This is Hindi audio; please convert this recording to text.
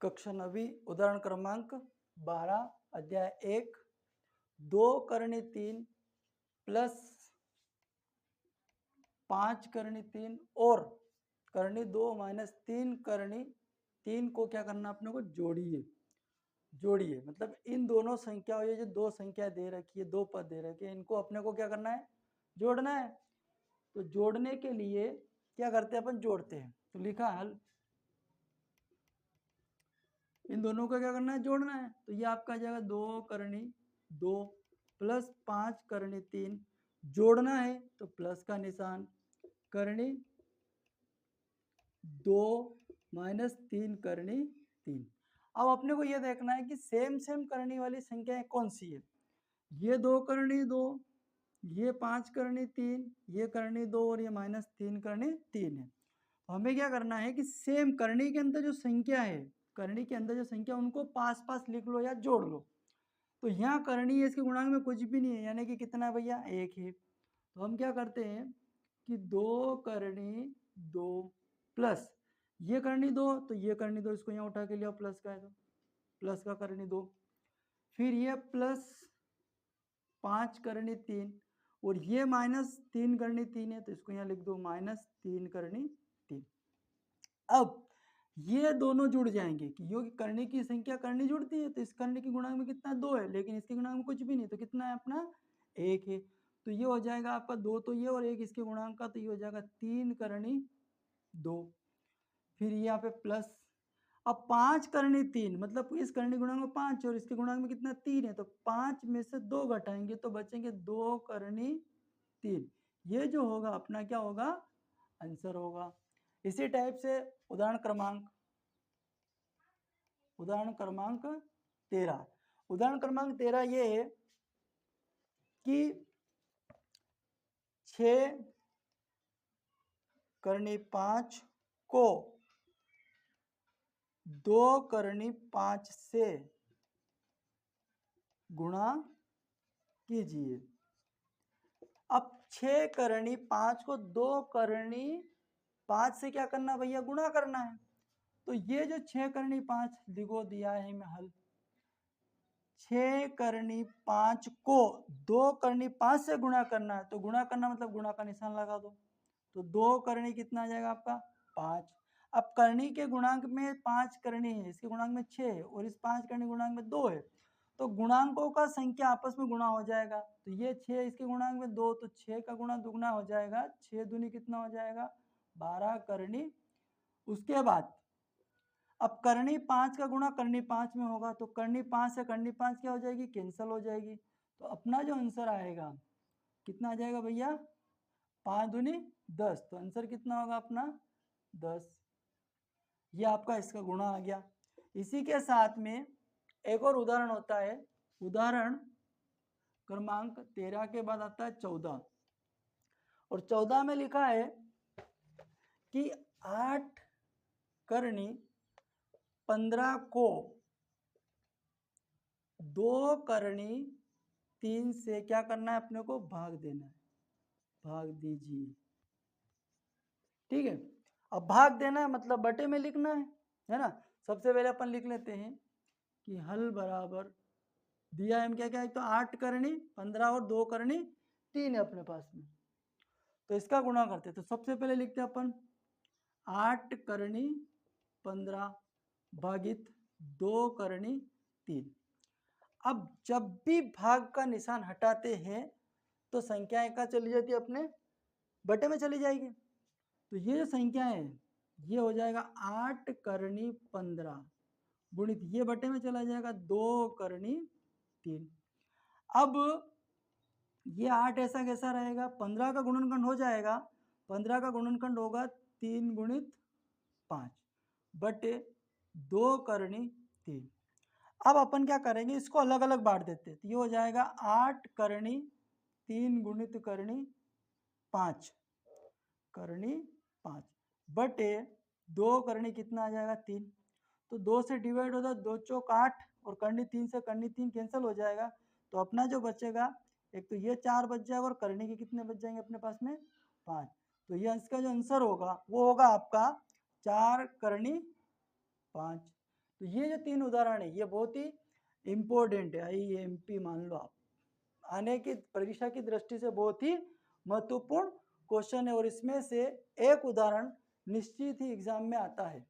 कक्षा 9वीं उदाहरण क्रमांक 12 अध्याय 1 2 करनी 3 प्लस 5 करनी 3 और करनी 2 माइनस 3 करनी 3 को क्या करना अपने को जोड़िए मतलब इन दोनों संख्याओं, ये जो दो संख्या दे रखी है, दो पद दे रखे हैं, इनको अपने को क्या करना है, जोड़ना है। तो जोड़ने के लिए क्या करते हैं अपन, जोड़ते हैं। तो लिखा हल, इन दोनों को क्या करना है, जोड़ना है। तो ये आपका आ जाएगा 2 करनी 2 प्लस 5 करनी 3, जोड़ना है तो प्लस का निशान, करनी 2 माइनस 3 करनी 3। अब अपने को ये देखना है कि सेम करनी वाली संख्याएं कौन सी है। ये 2 करनी 2, ये 5 करनी 3, ये करनी 2 और ये माइनस 3 करनी 3 है। तो हमें क्या करना है कि सेम करनी के अंदर जो संख्या है, करनी के अंदर जो संख्या, उनको पास पास लिख लो या जोड़ लो। तो यहाँ करनी है, इसके गुणांक में कुछ भी नहीं है, यानी कि कितना है भैया, 1 है। तो हम क्या करते हैं कि 2 करनी 2 प्लस ये करनी 2, तो ये करनी 2 इसको यहाँ उठा के लिया, प्लस का है तो प्लस का करनी 2, फिर ये प्लस 5 करनी 3 और ये माइनस 3 करनी 3 है, तो इसको यहाँ लिख दो माइनस 3 करनी 3। अब ये दोनों जुड़ जाएंगे क्योंकि करने की संख्या करनी जुड़ती है, तो इस करने की गुणांक में कितना 2 है, लेकिन इसके गुणांक में कुछ भी नहीं, तो कितना है अपना 1 है। तो ये हो जाएगा आपका 2 तो ये और 1 इसके गुणांक का, तो ये हो जाएगा 3 करनी 2। फिर यहाँ पे प्लस, अब 5 करनी 3 मतलब इस करनी गुणांक में 5 और इसके गुणांक में कितना 3 है, तो 5 में से 2 घटाएंगे तो बचेंगे 2 करनी 3। ये जो होगा अपना क्या होगा, आंसर होगा। इसी टाइप से उदाहरण क्रमांक 13। उदाहरण क्रमांक 13 ये है कि 6 करनी 5 को 2 करनी 5 से गुणा कीजिए। अब 6 करनी 5 को 2 करनी 5 से क्या करना भैया, गुणा करना है। तो ये जो 6 करनी 5 लिखो दिया है मैं हल, 6 करनी 5 को 2 करनी 5 से गुणा करना है, तो गुणा करना मतलब गुणा का निशान लगा दो, तो 2 करनी कितना आ जाएगा आपका 5। अब करनी के गुणांक में 5 करनी है, इसके गुणांक में 6 है और इस 5 करनी गुणांक में 2 है, तो गुणांकों का संख्या आपस में गुणा हो जाएगा। तो ये 6 इसके गुणांक में 2, तो 6 का गुणा दुगना हो जाएगा, 6 दूनी कितना हो जाएगा 12 करनी। उसके बाद अब करनी 5 का गुणा करनी 5 में होगा, तो करनी 5 से करनी 5 क्या हो जाएगी, कैंसिल हो जाएगी। तो अपना जो आंसर आएगा कितना आ जाएगा भैया, 5 दूनी 10, तो आंसर कितना होगा अपना 10। ये आपका इसका गुणा आ गया। इसी के साथ में एक और उदाहरण होता है, उदाहरण क्रमांक 13 के बाद आता है 14, और 14 में लिखा है कि 8 करनी 15 को 2 करनी 3 से क्या करना है, अपने को भाग देना है, भाग दीजिए। ठीक है, अब भाग देना है मतलब बटे में लिखना है ना। सबसे पहले अपन लिख लेते हैं कि हल बराबर दिया है क्या क्या है, तो 8 करनी 15 और 2 करनी 3 है अपने पास में, तो इसका गुणा करते हैं। तो सबसे पहले लिखते हैं अपन 8 करनी 15 भागित 2 करनी 3। अब जब भी भाग का निशान हटाते हैं तो संख्याएं कहाँ चली जाती है, अपने बटे में चली जाएगी। तो ये जो संख्या है ये हो जाएगा 8 करनी 15 गुणित ये बटे में चला जाएगा 2 करनी 3। अब ये 8 ऐसा कैसा रहेगा, 15 का गुणनखंड हो जाएगा, 15 का गुणनखंड होगा 3 गुणित 5 बटे 2 करनी 3। अब अपन क्या करेंगे, इसको अलग अलग बांट देते हैं। तो ये हो जाएगा 8 करनी 3 गुणित करनी 5 करनी 5 बटे 2 करनी कितना आ जाएगा 3। तो 2 से डिवाइड होता है, 2 चौक 8 और करनी 3 से करनी 3 कैंसिल हो जाएगा। तो अपना जो बचेगा, एक तो ये 4 बच जाएगा और करनी के कितने बच जाएंगे अपने पास में 5। तो ये इसका जो आंसर होगा वो होगा आपका 4 करनी 5। तो ये जो 3 उदाहरण है ये बहुत ही इम्पोर्टेंट है, IMP मान लो आप, आने की परीक्षा की दृष्टि से बहुत ही महत्वपूर्ण क्वेश्चन है, और इसमें से एक उदाहरण निश्चित ही एग्जाम में आता है।